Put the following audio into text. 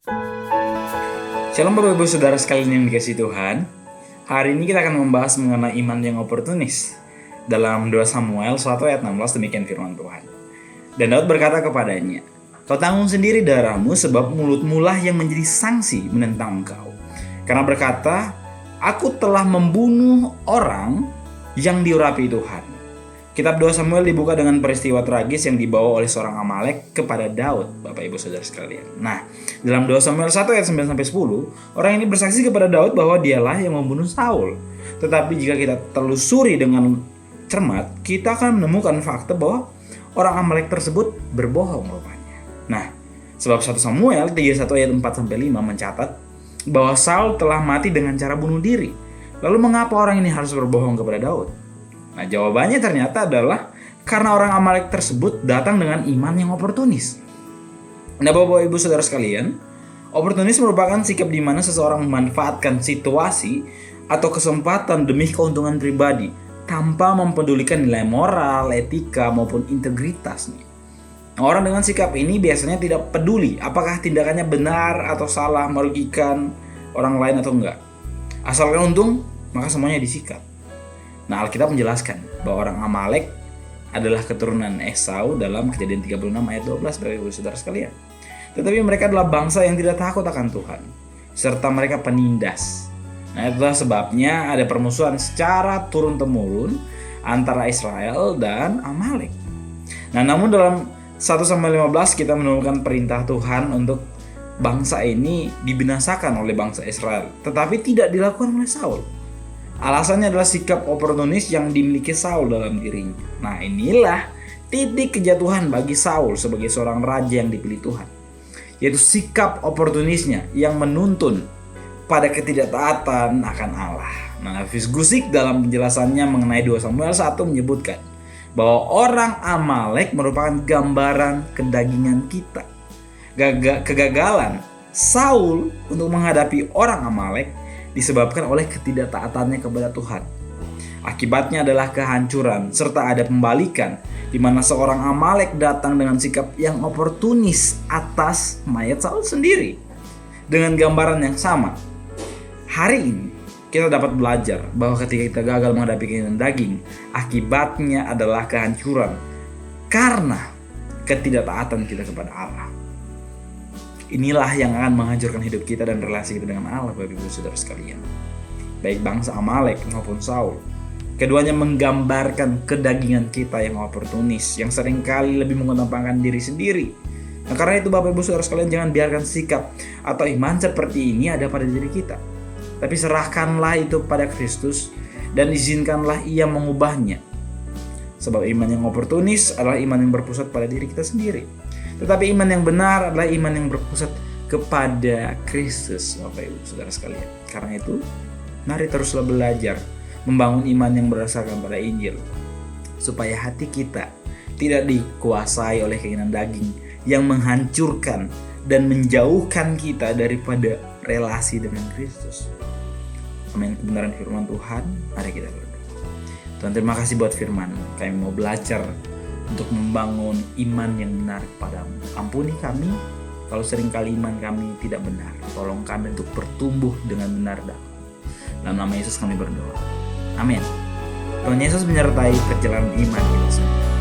Shalom Bapak Ibu Saudara sekalian yang dikasihi Tuhan. Hari ini kita akan membahas mengenai iman yang oportunis. Dalam 2 Samuel 1 ayat 16 demikian firman Tuhan. Dan Daud berkata kepadanya, "Kau tanggung sendiri darahmu sebab mulutmu lah yang menjadi sanksi menentang engkau. Karena berkata, aku telah membunuh orang yang diurapi Tuhan." Kitab 2 Samuel dibuka dengan peristiwa tragis yang dibawa oleh seorang Amalek kepada Daud, Bapak Ibu Saudara sekalian. Nah, dalam 2 Samuel 1 ayat 9-10, orang ini bersaksi kepada Daud bahwa dialah yang membunuh Saul. Tetapi jika kita telusuri dengan cermat, kita akan menemukan fakta bahwa orang Amalek tersebut berbohong rupanya. Nah, sebab 1 Samuel 31 ayat 4-5 mencatat bahwa Saul telah mati dengan cara bunuh diri. Lalu mengapa orang ini harus berbohong kepada Daud? Nah, jawabannya ternyata adalah karena orang Amalek tersebut datang dengan iman yang oportunis. Nah, Bapak Ibu Saudara sekalian, oportunis merupakan sikap di mana seseorang memanfaatkan situasi atau kesempatan demi keuntungan pribadi tanpa mempedulikan nilai moral, etika maupun integritas. Nah, orang dengan sikap ini biasanya tidak peduli apakah tindakannya benar atau salah, merugikan orang lain atau enggak. Asalkan untung, maka semuanya disikat. Nah, Alkitab menjelaskan bahwa orang Amalek adalah keturunan Esau dalam Kejadian 36 ayat 12, Bapak Ibu Saudara sekalian. Tetapi mereka adalah bangsa yang tidak takut akan Tuhan, serta mereka penindas. Nah, itulah sebabnya ada permusuhan secara turun-temurun antara Israel dan Amalek. Nah, namun dalam 1 Samuel 15 kita menemukan perintah Tuhan untuk bangsa ini dibinasakan oleh bangsa Israel, tetapi tidak dilakukan oleh Saul. Alasannya adalah sikap oportunis yang dimiliki Saul dalam dirinya. Nah, inilah titik kejatuhan bagi Saul sebagai seorang raja yang dipilih Tuhan, yaitu sikap oportunisnya yang menuntun pada ketidaktaatan akan Allah. Nah, Hafiz Gusik dalam penjelasannya mengenai 2 Samuel 1 menyebutkan bahwa orang Amalek merupakan gambaran kedagingan kita. Kegagalan Saul untuk menghadapi orang Amalek disebabkan oleh ketidaktaatannya kepada Tuhan. Akibatnya adalah kehancuran serta ada pembalikan di mana seorang Amalek datang dengan sikap yang oportunis atas mayat Saul sendiri. Dengan gambaran yang sama, hari ini kita dapat belajar bahwa ketika kita gagal menghadapi keinginan daging, akibatnya adalah kehancuran karena ketidaktaatan kita kepada Allah. Inilah yang akan menghancurkan hidup kita dan relasi kita dengan Allah, Bapak Ibu Saudara sekalian. Baik bangsa Amalek maupun Saul, keduanya menggambarkan kedagingan kita yang oportunis, yang seringkali lebih mengedepankan diri sendiri. Nah, karena itu Bapak Ibu Saudara sekalian, jangan biarkan sikap atau iman seperti ini ada pada diri kita. Tapi serahkanlah itu pada Kristus dan izinkanlah Ia mengubahnya. Sebab iman yang oportunis adalah iman yang berpusat pada diri kita sendiri. Tetapi iman yang benar adalah iman yang berpusat kepada Kristus, Bapak Ibu Saudara sekalian. Karena itu, mari teruslah belajar membangun iman yang berdasarkan pada Injil, supaya hati kita tidak dikuasai oleh keinginan daging yang menghancurkan dan menjauhkan kita daripada relasi dengan Kristus. Amin. Kebenaran firman Tuhan, mari kita berdoa. Tuhan, terima kasih buat firman. Kami mau belajar untuk membangun iman yang benar kepadamu. Ampuni kami kalau seringkali iman kami tidak benar. Tolong kami untuk bertumbuh dengan benar dalam nama Yesus kami berdoa. Amin. Tuhan Yesus menyertai perjalanan iman kita semua.